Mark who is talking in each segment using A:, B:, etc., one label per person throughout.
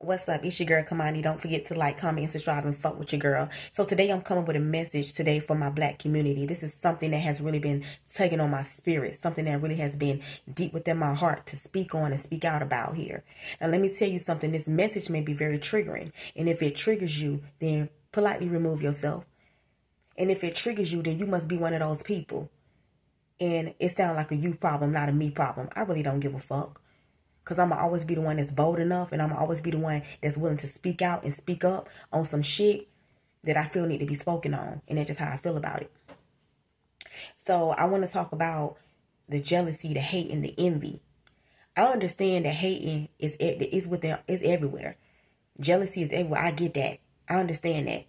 A: What's up? It's your girl Kamani. Don't forget to like, comment, and subscribe and fuck with your girl. So today I'm coming with a message today for my black community. This is something that has really been tugging on my spirit. Something that really has been deep within my heart to speak on and speak out about here. Now let me tell you something. This message may be very triggering. And if it triggers you, then politely remove yourself. And if it triggers you, then you must be one of those people. And it sounds like a you problem, not a me problem. I really don't give a fuck. Because I'm going to always be the one that's bold enough, and I'm going to always be the one that's willing to speak out and speak up on some shit that I feel need to be spoken on. And that's just how I feel about it. So I want to talk about the jealousy, the hate, and the envy. I understand that hating is everywhere. Jealousy is everywhere. I get that. I understand that.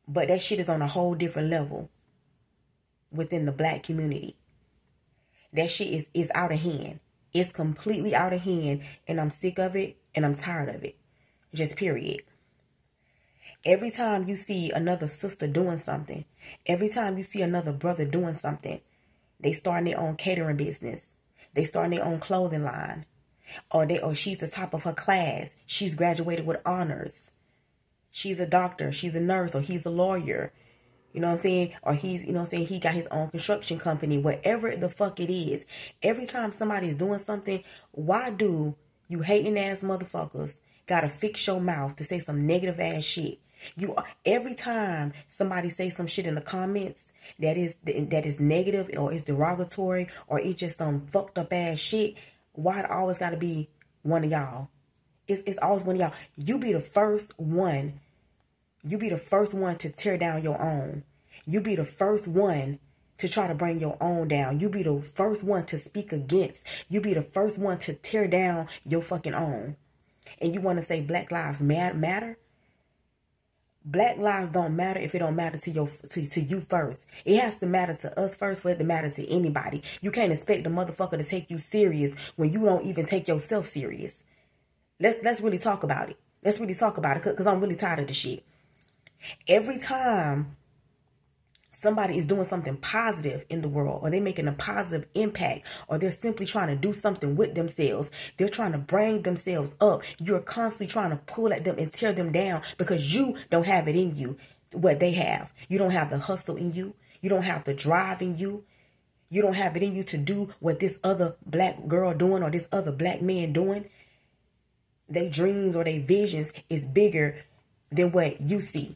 A: But that shit is on a whole different level within the black community. That shit is out of hand. It's completely out of hand, and I'm sick of it, and I'm tired of it. Just period. Every time you see another sister doing something, every time you see another brother doing something, they starting their own catering business. They starting their own clothing line. Or she's the top of her class. She's graduated with honors. She's a doctor. She's a nurse. Or he's a lawyer. You know what I'm saying? Or he's, you know what I'm saying, he got his own construction company, whatever the fuck it is. Every time somebody's doing something, why do you hating ass motherfuckers gotta fix your mouth to say some negative ass shit? Every time somebody say some shit in the comments that is negative or is derogatory or it's just some fucked up ass shit, why it always gotta be one of y'all? It's always one of y'all. You be the first one. You be the first one to tear down your own. You be the first one to try to bring your own down. You be the first one to speak against. You be the first one to tear down your fucking own. And you want to say Black Lives Matter? Black lives don't matter if it don't matter to you first. It has to matter to us first for it to matter to anybody. You can't expect the motherfucker to take you serious when you don't even take yourself serious. Let's really talk about it. Let's really talk about it because I'm really tired of the shit. Every time somebody is doing something positive in the world, or they're making a positive impact, or they're simply trying to do something with themselves, they're trying to bring themselves up, you're constantly trying to pull at them and tear them down because you don't have it in you what they have. You don't have the hustle in you. You don't have the drive in you. You don't have it in you to do what this other black girl doing or this other black man doing. Their dreams or their visions is bigger than what you see.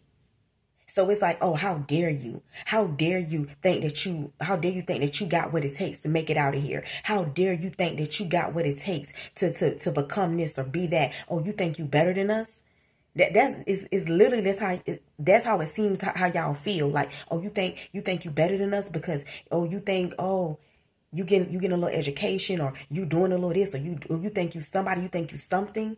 A: So it's like, oh, how dare you? How dare you think that you got what it takes to make it out of here? How dare you think that you got what it takes to become this or be that? Oh, you think you better than us? That's literally that's how it seems how y'all feel. Like, oh, you think you better than us because you think you getting a little education or you doing a little this or you think you somebody, you think you something.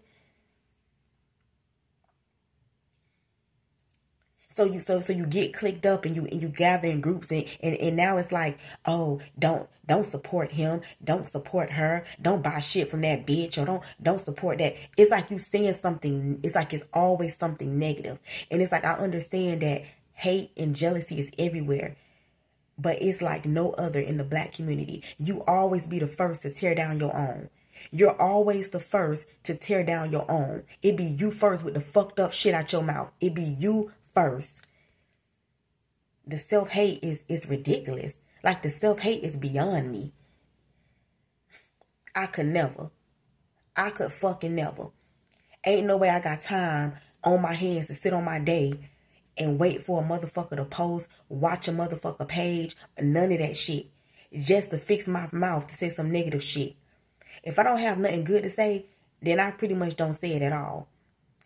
A: So you get clicked up and you gather in groups and now it's like, oh, don't support him, don't support her, don't buy shit from that bitch, or don't support that. It's like you saying something, it's like it's always something negative. And it's like I understand that hate and jealousy is everywhere. But it's like no other in the black community. You always be the first to tear down your own. You're always the first to tear down your own. It be you first with the fucked up shit out your mouth. It be you first. The self-hate is ridiculous. Like the self-hate is beyond me. I could fucking never. Ain't no way I got time on my hands to sit on my day and wait for a motherfucker to post, watch a motherfucker page, none of that shit. Just to fix my mouth to say some negative shit. If I don't have nothing good to say, then I pretty much don't say it at all.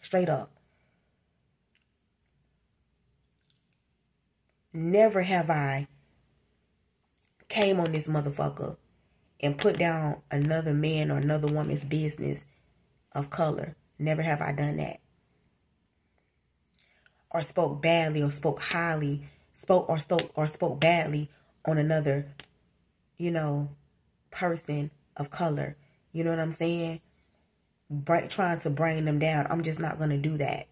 A: Straight up. Never have I came on this motherfucker and put down another man or another woman's business of color. Never have I done that. Or spoke badly or spoke highly, spoke badly on another, person of color. You know what I'm saying? Trying to bring them down. I'm just not going to do that.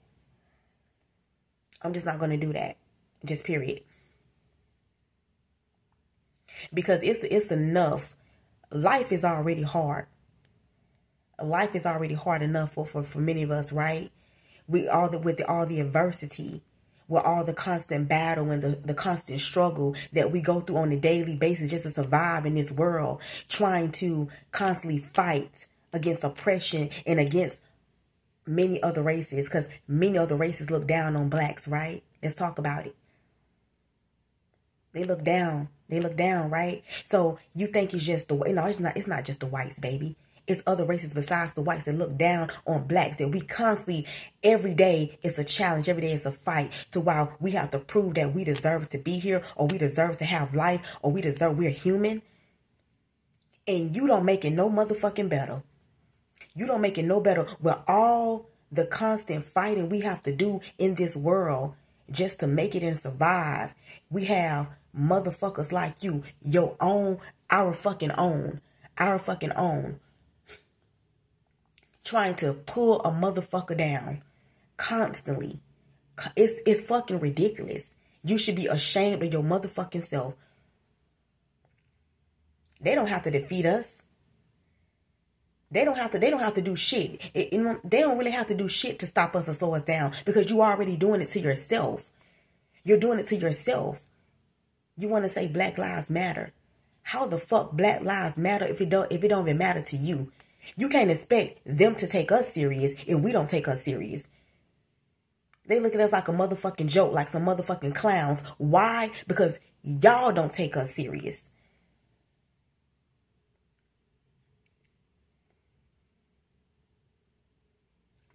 A: I'm just not going to do that. Just period. Because it's enough. Life is already hard. Life is already hard enough for many of us, right? We all with all the adversity, with all the constant battle and the constant struggle that we go through on a daily basis just to survive in this world, trying to constantly fight against oppression and against many other races, because many other races look down on blacks, right? Let's talk about it. They look down. They look down, right? So you think it's just the, no, it's not just the whites, baby. It's other races besides the whites that look down on blacks, that we constantly, every day, it's a challenge. Every day it's a fight, to while we have to prove that we deserve to be here, or we deserve to have life, or we're human. And you don't make it no motherfucking better. You don't make it no better with all the constant fighting we have to do in this world just to make it and survive. We have motherfuckers like you, your own, our fucking own, trying to pull a motherfucker down constantly. It's fucking ridiculous. You should be ashamed of your motherfucking self. They don't have to defeat us. They don't have to do shit. They don't really have to do shit to stop us or slow us down, because you already doing it to yourself. You're doing it to yourself. You want to say Black Lives Matter. How the fuck Black Lives Matter if it don't even matter to you? You can't expect them to take us serious if we don't take us serious. They look at us like a motherfucking joke, like some motherfucking clowns. Why? Because y'all don't take us serious.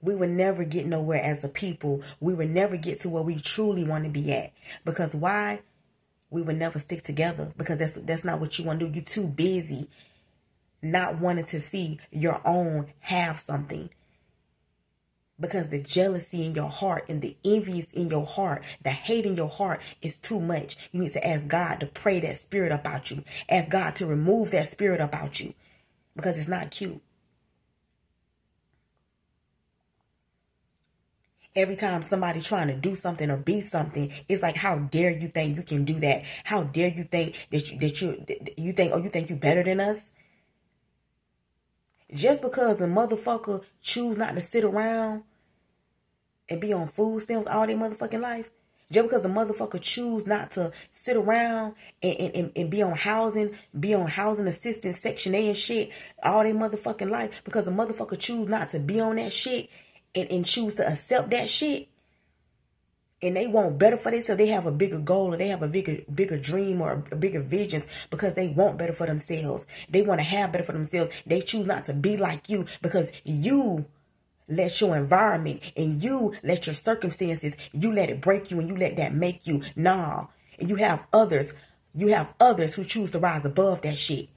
A: We will never get nowhere as a people. We will never get to where we truly want to be at. Because why? We will never stick together. Because that's not what you want to do. You're too busy not wanting to see your own have something. Because the jealousy in your heart and the envious in your heart, the hate in your heart is too much. You need to ask God to pray that spirit about you. Ask God to remove that spirit about you. Because it's not cute. Every time somebody trying to do something or be something, it's like, how dare you think you can do that? How dare you think you think you better than us? Just because a motherfucker choose not to sit around and be on food stamps all their motherfucking life, just because the motherfucker choose not to sit around and be on housing assistance, Section A and shit all their motherfucking life, because the motherfucker choose not to be on that shit and choose to accept that shit, and they want better for themselves. They have a bigger goal, or they have a bigger dream, or a bigger visions, because they want better for themselves. They want to have better for themselves. They choose not to be like you because you let your environment and you let your circumstances, you let it break you, and you let that make you. Nah. And you have others who choose to rise above that shit.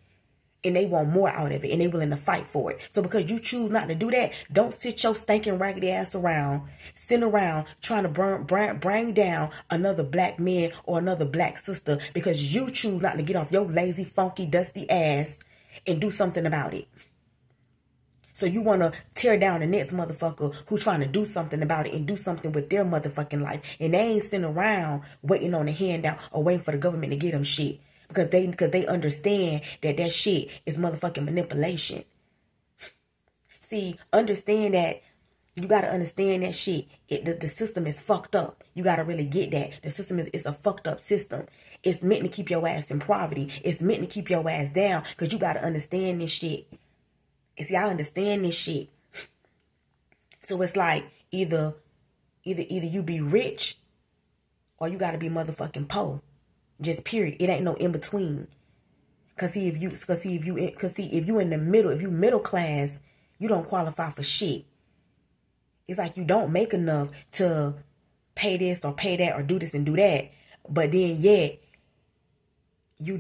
A: And they want more out of it, and they willing to fight for it. So because you choose not to do that, don't sit your stinking raggedy ass around, sitting around trying to bring down another black man or another black sister, because you choose not to get off your lazy, funky, dusty ass and do something about it. So you want to tear down the next motherfucker who trying to do something about it and do something with their motherfucking life. And they ain't sitting around waiting on a handout or waiting for the government to get them shit. Because they understand that shit is motherfucking manipulation. See, understand that. You got to understand that shit. The system is fucked up. You got to really get that. The system is a fucked up system. It's meant to keep your ass in poverty. It's meant to keep your ass down, because you got to understand this shit. And see, I understand this shit. So it's like either you be rich or you got to be motherfucking poor. Just period. It ain't no in between. Cause see if you in the middle, if you middle class, you don't qualify for shit. It's like you don't make enough to pay this or pay that or do this and do that. But then yet you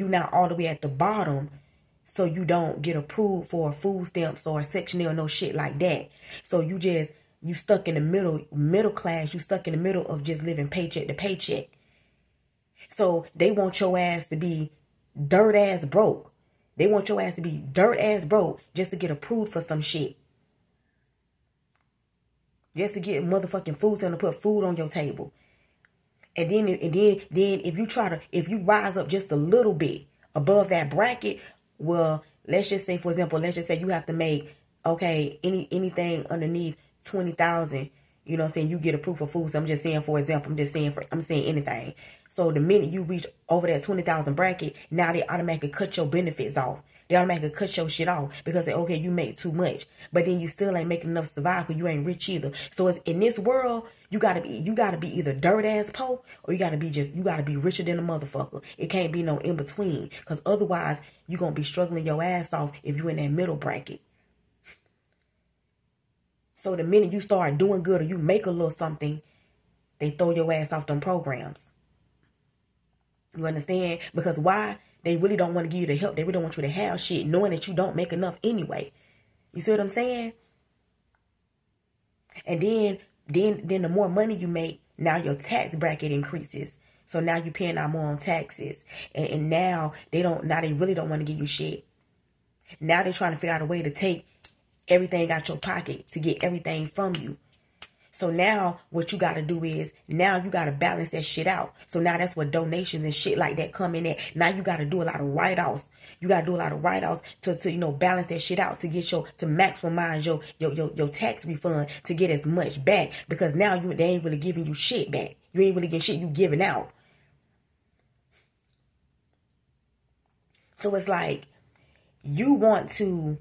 A: not all the way at the bottom, so you don't get approved for food stamps or Section A or no shit like that. So you stuck in the middle class. You stuck in the middle of just living paycheck to paycheck. So they want your ass to be dirt ass broke. They want your ass to be dirt ass broke just to get approved for some shit. Just to get motherfucking food and to put food on your table. And then if you rise up just a little bit above that bracket, well, let's just say, for example, let's just say you have to make, okay, anything underneath 20,000. You know what I'm saying? You get a proof of food. So I'm just saying, for example, I'm saying anything. So the minute you reach over that 20,000 bracket, now they automatically cut your benefits off. They automatically cut your shit off because they, okay, you make too much, but then you still ain't making enough to survive because you ain't rich either. So it's, in this world, you gotta be either dirt ass poor or you gotta be richer than a motherfucker. It can't be no in between, because otherwise you gonna be struggling your ass off if you in that middle bracket. So the minute you start doing good or you make a little something, they throw your ass off them programs. You understand? Because why? They really don't want to give you the help. They really don't want you to have shit, knowing that you don't make enough anyway. You see what I'm saying? And then the more money you make, now your tax bracket increases. So now you're paying out more on taxes. And now they really don't want to give you shit. Now they're trying to figure out a way to take everything out your pocket to get everything from you. So now what you got to do is, now you got to balance that shit out. So now that's where donations and shit like that come in at. Now you got to do a lot of write-offs. You got to do a lot of write-offs to you know, balance that shit out, to get to maximize your tax refund, to get as much back, because now they ain't really giving you shit back. You ain't really getting shit you giving out. So it's like you want to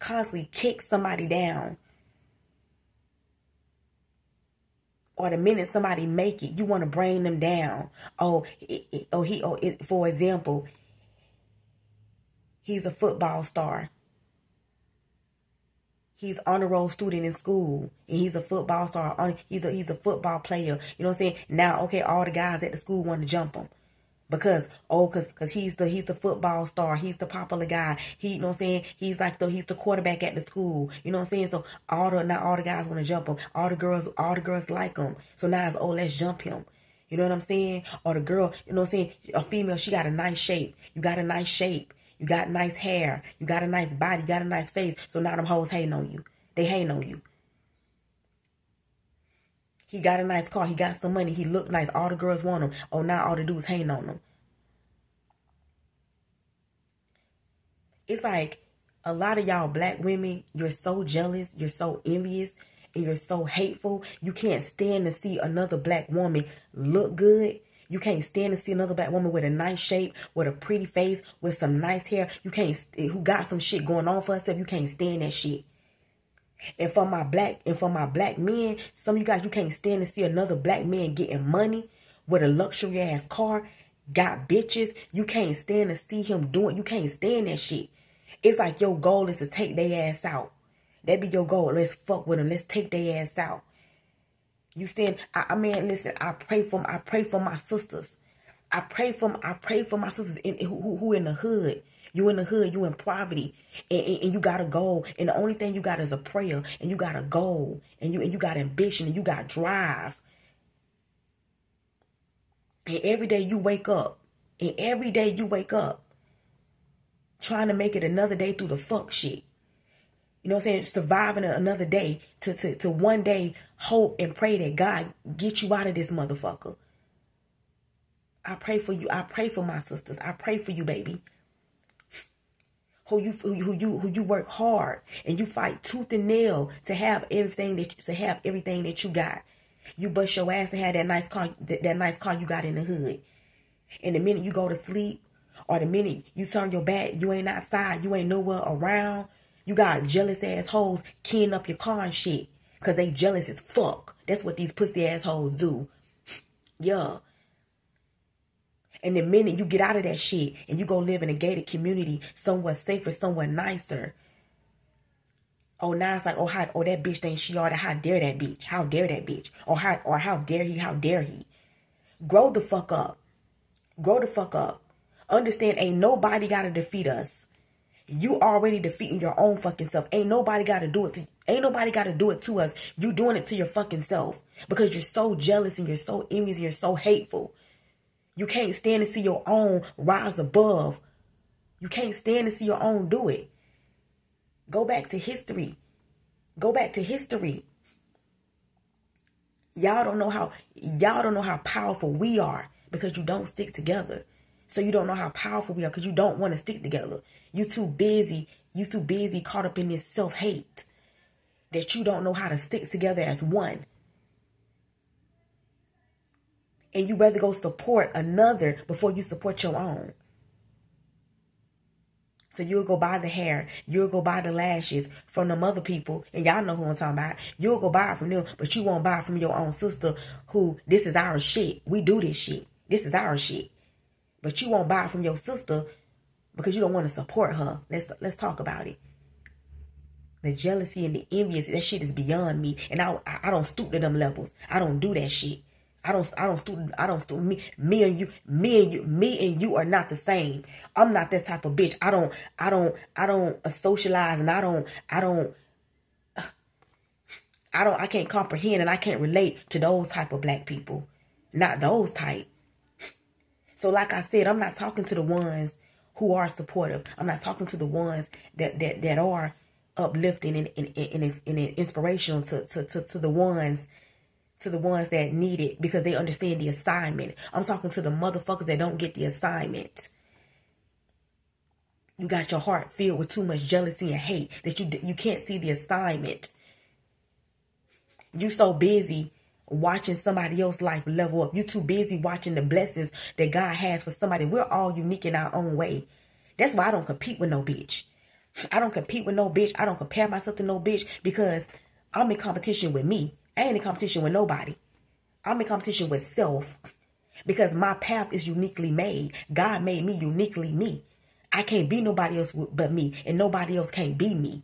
A: constantly kick somebody down, or the minute somebody make it, you want to bring them down. For example, he's a football star. He's honor roll student in school, and he's a football star. He's a football player. You know what I'm saying? Now, okay, all the guys at the school want to jump him. Because he's the football star, he's the popular guy. You know what I'm saying? He's the quarterback at the school. You know what I'm saying? So all the guys want to jump him. All the girls like him. So now it's, let's jump him. You know what I'm saying? Or the girl, you know what I'm saying? A female, she got a nice shape. You got a nice shape. You got nice hair. You got a nice body. You got a nice face. So now them hoes hating on you. They hating on you. He got a nice car. He got some money. He look nice. All the girls want him. Oh, now all the dudes hating on him. It's like a lot of y'all black women, you're so jealous, you're so envious, and you're so hateful. You can't stand to see another black woman look good. You can't stand to see another black woman with a nice shape, with a pretty face, with some nice hair. Who got some shit going on for herself. You can't stand that shit. And for my black men, some of you guys, you can't stand to see another black man getting money with a luxury ass car, got bitches. You can't stand to see him doing. You can't stand that shit. It's like your goal is to take their ass out. That be your goal. Let's fuck with them. Let's take their ass out. You stand. I mean, listen. I pray for my sisters. I pray for my sisters who in the hood. You in the hood, you in poverty, and you got a goal, and the only thing you got is a prayer, and you got a goal, and you got ambition, and you got drive. And every day you wake up, trying to make it another day through the fuck shit. You know what I'm saying? Surviving another day to one day hope and pray that God get you out of this motherfucker. I pray for you. I pray for my sisters. I pray for you, baby. Who you work hard and you fight tooth and nail to have everything that you got. You bust your ass to have that nice car you got in the hood. And the minute you go to sleep, or the minute you turn your back, you ain't outside, you ain't nowhere around. You got jealous assholes keying up your car and shit, cause they jealous as fuck. That's what these pussy assholes do. Yeah. And the minute you get out of that shit and you go live in a gated community, somewhere safer, somewhere nicer. Oh, now it's like, that bitch thinks she oughta, how dare that bitch? How dare that bitch? Or how dare he? Grow the fuck up. Grow the fuck up. Understand, ain't nobody gotta defeat us. You already defeating your own fucking self. Ain't nobody gotta do it to us. You doing it to your fucking self. Because you're so jealous and you're so envious and you're so hateful. You can't stand to see your own rise above. You can't stand to see your own do it. Go back to history. Y'all don't know how powerful we are because you don't stick together. So you don't know how powerful we are because you don't want to stick together. You too busy caught up in this self-hate that you don't know how to stick together as one. And you rather go support another before you support your own. So you'll go buy the hair, you'll go buy the lashes from them other people, and y'all know who I'm talking about. You'll go buy it from them, but you won't buy it from your own sister who, this is our shit. We do this shit. This is our shit. But you won't buy it from your sister because you don't want to support her. Let's talk about it. The jealousy and the envious, that shit is beyond me. And I don't stoop to them levels. I don't do that shit. I don't stoop. Me and you are not the same. I'm not that type of bitch. I don't socialize, and I can't comprehend and I can't relate to those type of black people. Not those type. So like I said, I'm not talking to the ones who are supportive. I'm not talking to the ones that are uplifting and inspirational to the ones that need it because they understand the assignment. I'm talking to the motherfuckers that don't get the assignment. You got your heart filled with too much jealousy and hate that you can't see the assignment. You so busy watching somebody else's life level up. You too busy watching the blessings that God has for somebody. We're all unique in our own way. That's why I don't compete with no bitch. I don't compete with no bitch. I don't compare myself to no bitch because I'm in competition with me. I ain't in competition with nobody. I'm in competition with self because my path is uniquely made. God made me uniquely me. I can't be nobody else but me, and nobody else can't be me.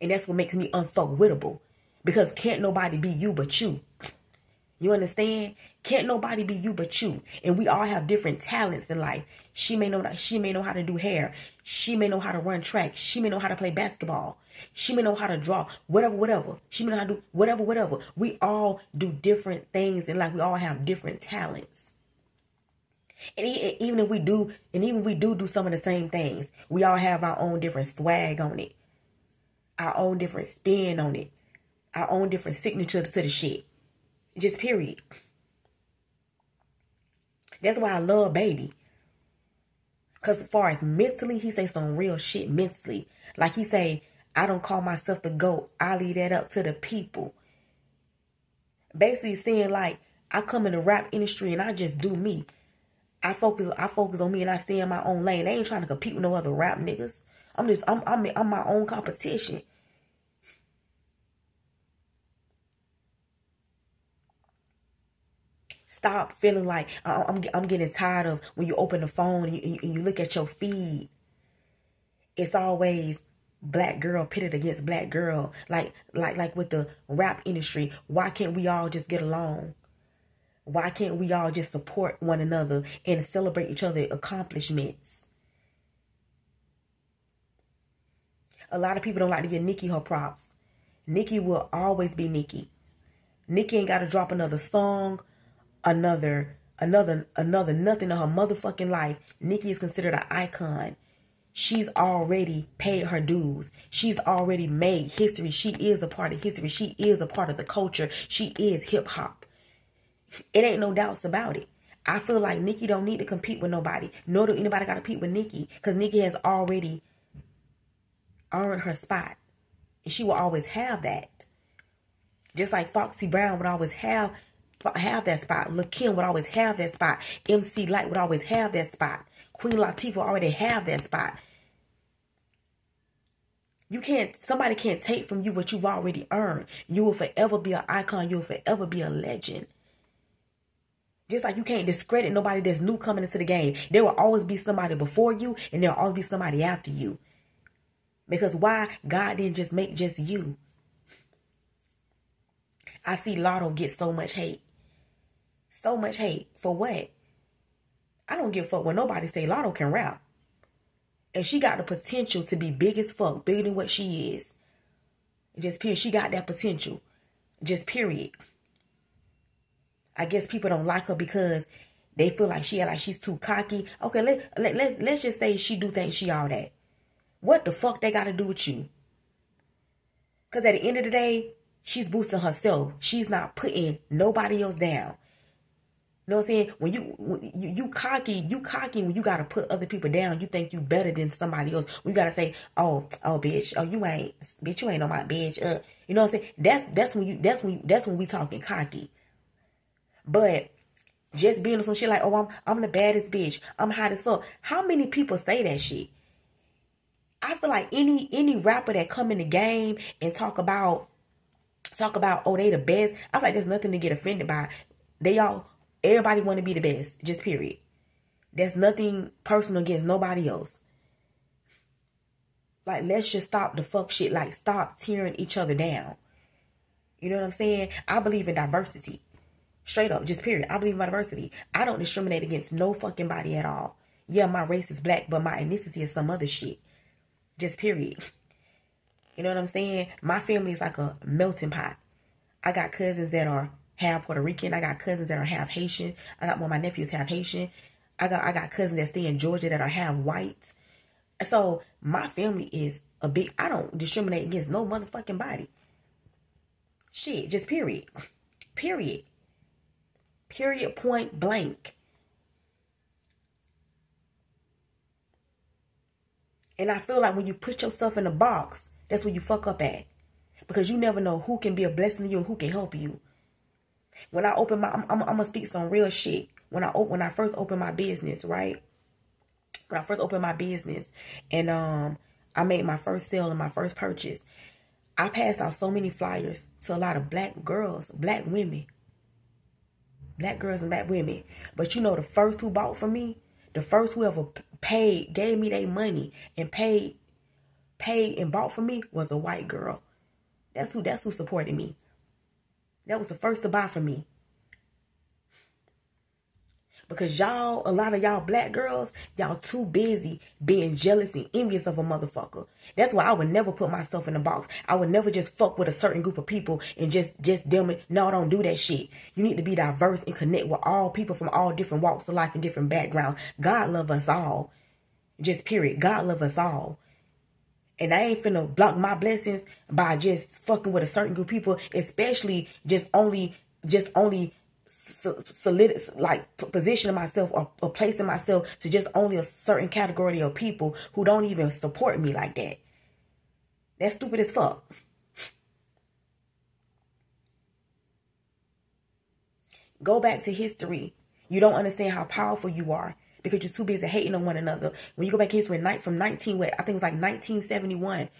A: And that's what makes me unfuckwittable because can't nobody be you but you. You understand? Can't nobody be you but you. And we all have different talents in life. She may know how to do hair. She may know how to run track. She may know how to play basketball. She may know how to draw. Whatever. She may know how to do whatever. We all do different things in life. We all have different talents. And even if we do some of the same things, we all have our own different swag on it. Our own different spin on it. Our own different signature to the shit. Just period. That's why I love Baby. Because as far as mentally, he say some real shit mentally. Like he say, I don't call myself the GOAT. I leave that up to the people. Basically saying like, I come in the rap industry and I just do me. I focus on me and I stay in my own lane. I ain't trying to compete with no other rap niggas. I'm my own competition. Stop feeling like I'm getting tired of when you open the phone and you look at your feed. It's always black girl pitted against black girl. Like with the rap industry, why can't we all just get along? Why can't we all just support one another and celebrate each other's accomplishments? A lot of people don't like to give Nicki her props. Nicki will always be Nicki. Nicki ain't got to drop another song, another nothing in her motherfucking life. Nicki is considered an icon. She's already paid her dues. She's already made history. She is a part of history. She is a part of the culture. She is hip hop. It ain't no doubts about it. I feel like Nicki don't need to compete with nobody. Nor do anybody got to compete with Nicki. Because Nicki has already earned her spot. And she will always have that. Just like Foxy Brown would always have that spot. Lil' Kim would always have that spot. MC Lyte would always have that spot. Queen Latifah already have that spot. Somebody can't take from you what you've already earned. You will forever be an icon. You will forever be a legend. Just like you can't discredit nobody that's new coming into the game. There will always be somebody before you and there will always be somebody after you. Because why? God didn't just make just you. I see Lotto get so much hate. So much hate. For what? I don't give a fuck when nobody say Lotto can rap. And she got the potential to be big as fuck. Bigger than what she is. Just period. She got that potential. Just period. I guess people don't like her because they feel like she's too cocky. Okay, let's just say she do think she all that. What the fuck they got to do with you? Because at the end of the day, she's boosting herself. She's not putting nobody else down. You know what I'm saying? When you cocky when you gotta put other people down. You think you better than somebody else. When you gotta say, oh, bitch, oh, bitch, you ain't no my bitch. You know what I'm saying? That's when we talking cocky. But just being on some shit like, oh, I'm the baddest bitch. I'm hot as fuck. How many people say that shit? I feel like any rapper that come in the game and talk about, oh, they the best. I feel like there's nothing to get offended by. Everybody want to be the best. Just period. There's nothing personal against nobody else. Like, let's just stop the fuck shit. Like, stop tearing each other down. You know what I'm saying? I believe in diversity. Straight up, just period. I believe in diversity. I don't discriminate against no fucking body at all. Yeah, my race is black, but my ethnicity is some other shit. Just period. You know what I'm saying? My family is like a melting pot. I got cousins that are half Puerto Rican. I got cousins that are half Haitian. I got one of my nephews half Haitian. I got cousins that stay in Georgia that are half white. So my family is I don't discriminate against no motherfucking body. Shit, just period. Period. Period, point blank. And I feel like when you put yourself in a box, that's where you fuck up at. Because you never know who can be a blessing to you and who can help you. When I open I'm gonna speak some real shit. When I first opened my business, right? When I first opened my business and I made my first sale and my first purchase, I passed out so many flyers to a lot of black girls, black women. Black girls and black women. But you know the first who bought from me, the first whoever paid, gave me their money and paid and bought from me was a white girl. That's who supported me. That was the first to buy from me. Because a lot of y'all black girls, y'all too busy being jealous and envious of a motherfucker. That's why I would never put myself in a box. I would never just fuck with a certain group of people and just them. No, don't do that shit. You need to be diverse and connect with all people from all different walks of life and different backgrounds. God love us all. Just period. God love us all. And I ain't finna block my blessings by just fucking with a certain group of people, especially just only positioning myself or placing myself to just only a certain category of people who don't even support me like that. That's stupid as fuck. Go back to history. You don't understand how powerful you are because you're too busy hating on one another. When you go back to history, from I think it was like 1971,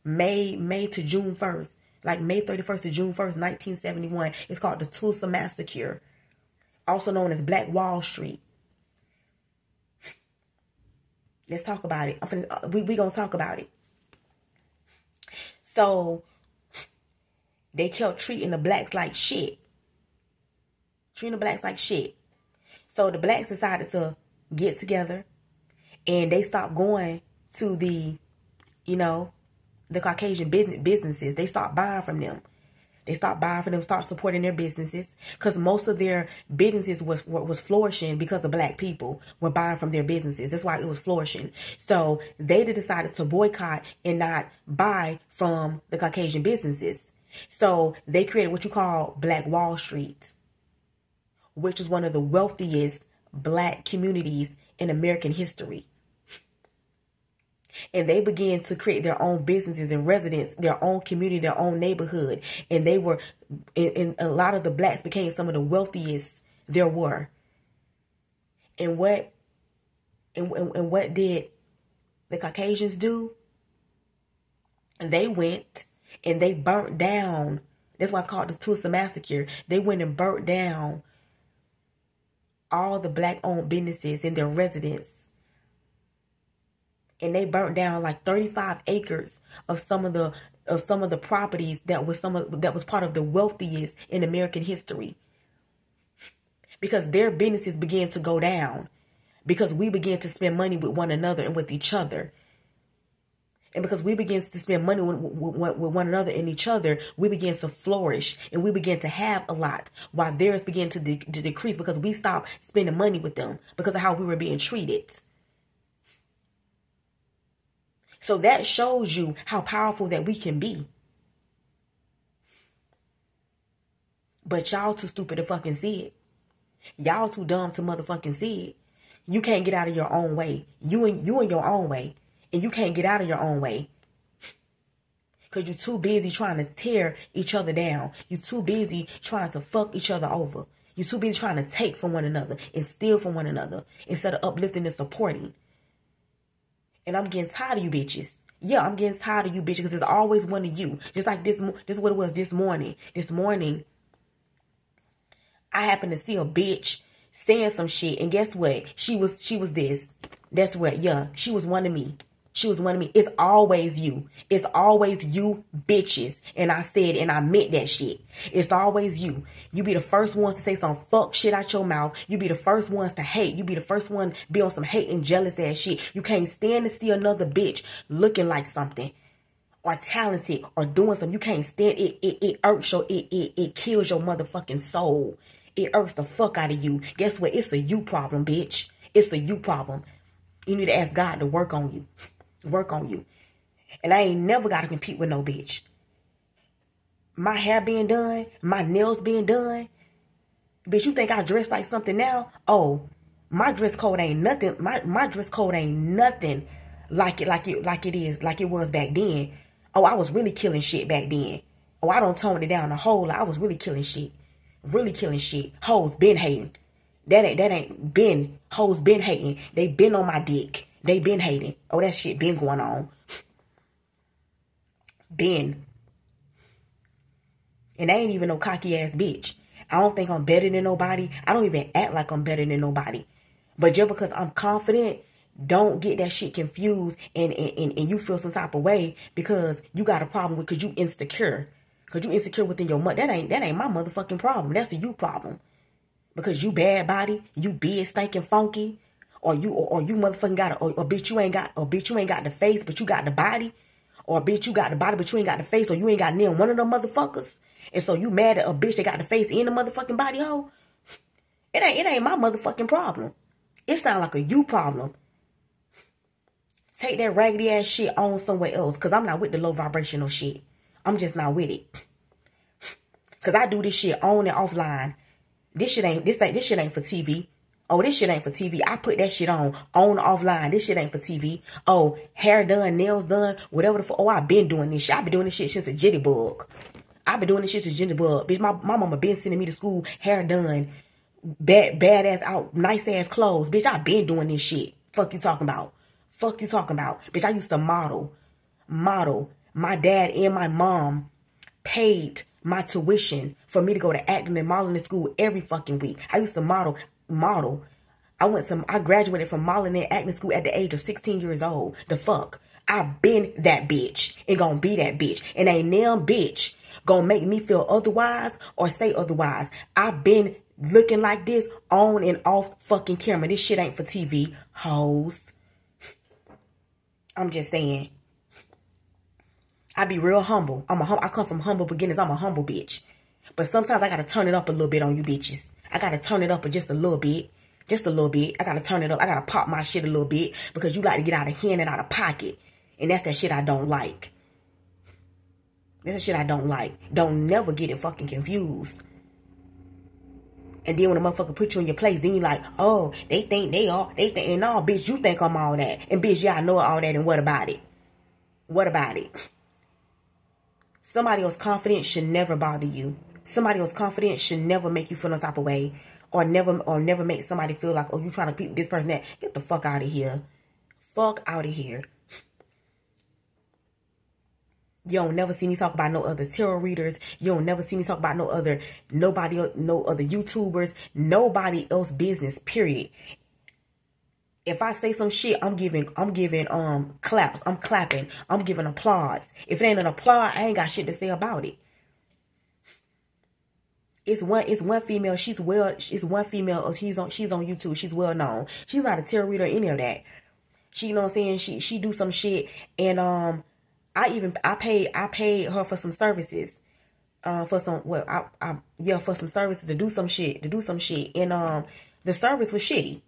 A: May to June 1st. Like May 31st to June 1st, 1971. It's called the Tulsa Massacre, also known as Black Wall Street. Let's talk about it. We gonna talk about it. So they kept treating the blacks like shit. Treating the blacks like shit. So the blacks decided to get together and they stopped going to the Caucasian businesses. They stopped buying from them. Start supporting their businesses because most of their businesses was flourishing because the black people were buying from their businesses. That's why it was flourishing. So they decided to boycott and not buy from the Caucasian businesses. So they created what you call Black Wall Street, which is one of the wealthiest black communities in American history. And they began to create their own businesses and residents, their own community, their own neighborhood. And they were, and a lot of the blacks became some of the wealthiest there were. And what did the Caucasians do? They went and they burnt down. That's why it's called the Tulsa Massacre. They went and burnt down all the black-owned businesses in their residence. And they burnt down like 35 acres of some of the properties that was part of the wealthiest in American history. Because their businesses began to go down. Because we began to spend money with one another and with each other. And because we began to spend money with one another and each other, we began to flourish and we began to have a lot while theirs began to decrease because we stopped spending money with them because of how we were being treated. So that shows you how powerful that we can be. But y'all too stupid to fucking see it. Y'all too dumb to motherfucking see it. You can't get out of your own way. You in your own way. And you can't get out of your own way. Because you're too busy trying to tear each other down. You're too busy trying to fuck each other over. You're too busy trying to take from one another and steal from one another instead of uplifting and supporting. And I'm getting tired of you bitches. Yeah, I'm getting tired of you bitches because there's always one of you. Just like this is what it was this morning. This morning, I happened to see a bitch saying some shit. And guess what? She was this. That's what, yeah, she was one of me. She was one of me. It's always you. It's always you bitches. And I said, and I meant that shit. It's always you. You be the first ones to say some fuck shit out your mouth. You be the first ones to hate. You be the first one to be on some hate and jealous ass shit. You can't stand to see another bitch looking like something or talented or doing something. You can't stand it. It irks your, it kills your motherfucking soul. It irks the fuck out of you. Guess what? It's a you problem, bitch. It's a you problem. You need to ask God to work on you. Work on you. And I ain't never got to compete with no bitch. My hair being done, my nails being done. Bitch, you think I dress like something now? Oh, my dress code ain't nothing. My dress code ain't nothing like it was back then. Oh, I was really killing shit back then. Oh, I don't tone it down a whole lot. I was really killing shit. Really killing shit. Hoes been hating. That ain't been. Hoes been hating. They been on my dick. They been hating. Oh, that shit been going on. Been. And I ain't even no cocky ass bitch. I don't think I'm better than nobody. I don't even act like I'm better than nobody. But just because I'm confident, don't get that shit confused and you feel some type of way because you got a problem with, because you insecure. Because you insecure within your mother. That ain't my motherfucking problem. That's a you problem. Because you bad body, you big, stinking, funky. Or you motherfucking got or bitch you ain't got the face, but you got the body. Or bitch you got the body, but you ain't got the face, or you ain't got near one of them motherfuckers. And so you mad at a bitch that got the face and the motherfucking body, hoe? It ain't my motherfucking problem. It sound like a you problem. Take that raggedy ass shit on somewhere else, cause I'm not with the low vibrational shit. I'm just not with it. Cause I do this shit on and offline. This shit ain't for TV. Oh, this shit ain't for TV. I put that shit on offline. This shit ain't for TV. Oh, hair done, nails done, whatever the fuck. Oh, I've been doing this shit. I've been doing this shit since a jittybug. I've been doing this shit since jittybug. Bitch, my mama been sending me to school, hair done, badass out, nice ass clothes. Bitch, I been doing this shit. Fuck you talking about. Fuck you talking about. Bitch, I used to model. My dad and my mom paid my tuition for me to go to acting and modeling school every fucking week. I used to model. I graduated from modeling and acting school at the age of 16 years old. The fuck? I been that bitch and gonna be that bitch. And ain't damn bitch gonna make me feel otherwise or say otherwise. I been looking like this on and off fucking camera. This shit ain't for TV, hoes. I'm just saying. I be real humble. I come from humble beginnings. I'm a humble bitch. But sometimes I gotta turn it up a little bit on you bitches. I gotta turn it up just a little bit. Just a little bit. I gotta turn it up. I gotta pop my shit a little bit because you like to get out of hand and out of pocket. And that's that shit I don't like. That's the shit I don't like. Don't never get it fucking confused. And then when a motherfucker put you in your place, then you like, oh, they think, and no, bitch, you think I'm all that. And bitch, yeah, I know all that, and what about it? What about it? Somebody else's confidence should never bother you. Somebody else's confidence should never make you feel no type of way. Or never make somebody feel like, oh, you trying to beat this person that. Get the fuck out of here. Fuck out of here. You don't never see me talk about no other tarot readers. You don't never see me talk about no other YouTubers. Nobody else business, period. If I say some shit, I'm giving claps. I'm clapping. I'm giving applause. If it ain't an applause, I ain't got shit to say about it. It's one female. She's one female. She's on YouTube. She's well known. She's not a tarot reader or any of that. She, you know what I'm saying? She do some shit, and I paid her for some services. For some services to do some shit. And the service was shitty.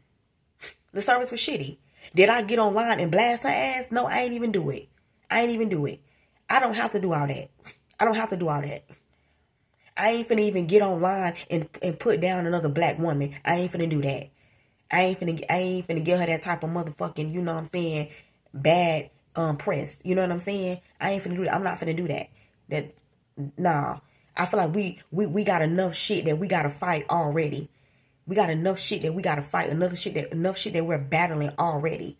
A: The service was shitty. Did I get online and blast her ass? No, I ain't even do it. I don't have to do all that. I ain't finna even get online and put down another black woman. I ain't finna do that. I ain't finna give her that type of motherfucking, you know what I'm saying, bad press. You know what I'm saying? I ain't finna do that. I'm not finna do that. Nah. I feel like we got enough shit that we gotta fight already. We got enough shit that we gotta fight. Enough shit that we're battling already.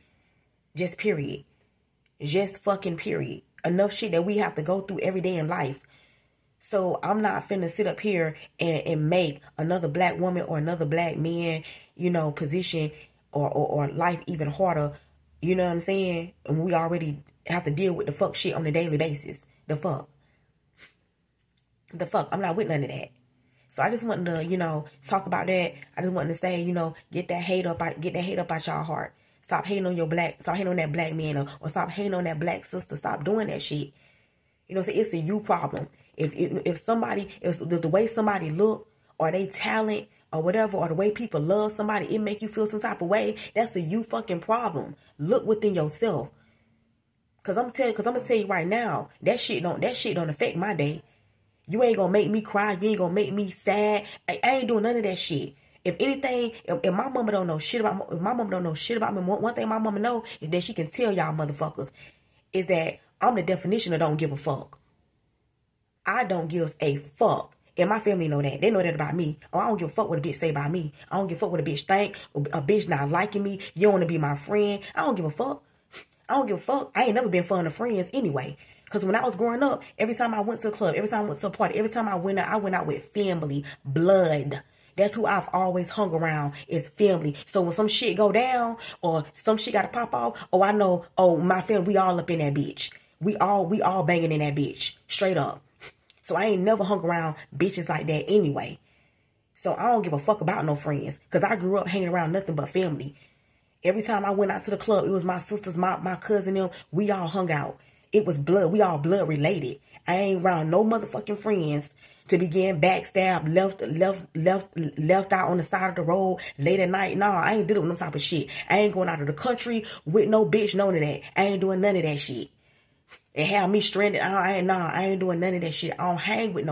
A: Just period. Just fucking period. Enough shit that we have to go through every day in life. So I'm not finna sit up here and make another black woman or another black man, you know, position or life even harder. You know what I'm saying? And we already have to deal with the fuck shit on a daily basis. The fuck. I'm not with none of that. So I just wanted to, you know, talk about that. I just wanted to say, you know, get that hate up out y'all heart. Stop hating on stop hating on that black man or stop hating on that black sister. Stop doing that shit. You know what I'm saying? It's a you problem. If somebody, if the way somebody look or they talent or whatever, or the way people love somebody, it make you feel some type of way, that's a you fucking problem. Look within yourself. Cause I'm gonna tell you right now, that shit don't affect my day. You ain't gonna make me cry. You ain't gonna make me sad. I ain't doing none of that shit. If anything, if my mama don't know shit about me, one thing my mama know is that she can tell y'all motherfuckers is that I'm the definition of don't give a fuck. I don't give a fuck. And my family know that. They know that about me. Oh, I don't give a fuck what a bitch say about me. I don't give a fuck what a bitch think. A bitch not liking me. You don't want to be my friend. I don't give a fuck. I don't give a fuck. I ain't never been fun of friends anyway. Because when I was growing up, every time I went to a club, every time I went to a party, every time I went out with family, blood. That's who I've always hung around, is family. So when some shit go down or some shit got to pop off, oh, I know, oh, my family, we all up in that bitch. We all banging in that bitch. Straight up. So I ain't never hung around bitches like that anyway. So I don't give a fuck about no friends. Because I grew up hanging around nothing but family. Every time I went out to the club, it was my sisters, my cousin, them. We all hung out. It was blood. We all blood related. I ain't around no motherfucking friends to be getting backstabbed, left out on the side of the road late at night. Nah, I ain't dealing with no type of shit. I ain't going out of the country with no bitch knowing that. I ain't doing none of that shit. And have me stranded. I ain't doing none of that shit. I don't hang with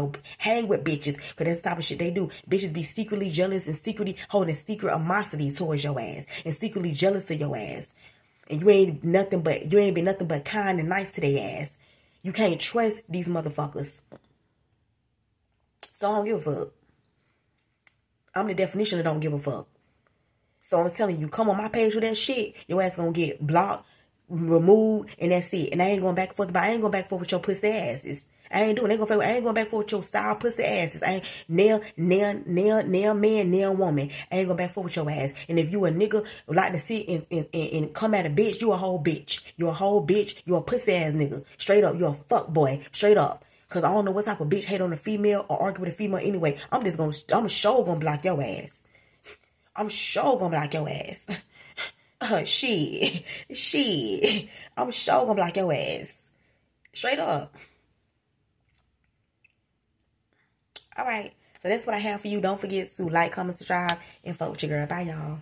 A: bitches. Cause that's the type of shit they do. Bitches be secretly jealous and secretly holding secret animosity towards your ass. And secretly jealous of your ass. And you ain't been nothing but kind and nice to their ass. You can't trust these motherfuckers. So I don't give a fuck. I'm the definition of don't give a fuck. So I'm telling you, come on my page with that shit, your ass gonna get blocked, removed, and that's it. And I ain't going back and forth with your pussy asses. I ain't going back and forth with your style pussy asses. I ain't nail man, nail woman. I ain't going back and forth with your ass. And if you a nigga like to sit and come at a bitch, you a whole bitch. You a whole bitch. You a pussy ass nigga. Straight up. You a fuck boy. Straight up. Cause I don't know what type of bitch hate on a female or argue with a female anyway. I'm sure gonna block your ass. I'm sure gonna block your ass. Shit. I'm sure gonna block your ass. Straight up. All right. So that's what I have for you. Don't forget to like, comment, subscribe, and fuck with your girl. Bye, y'all.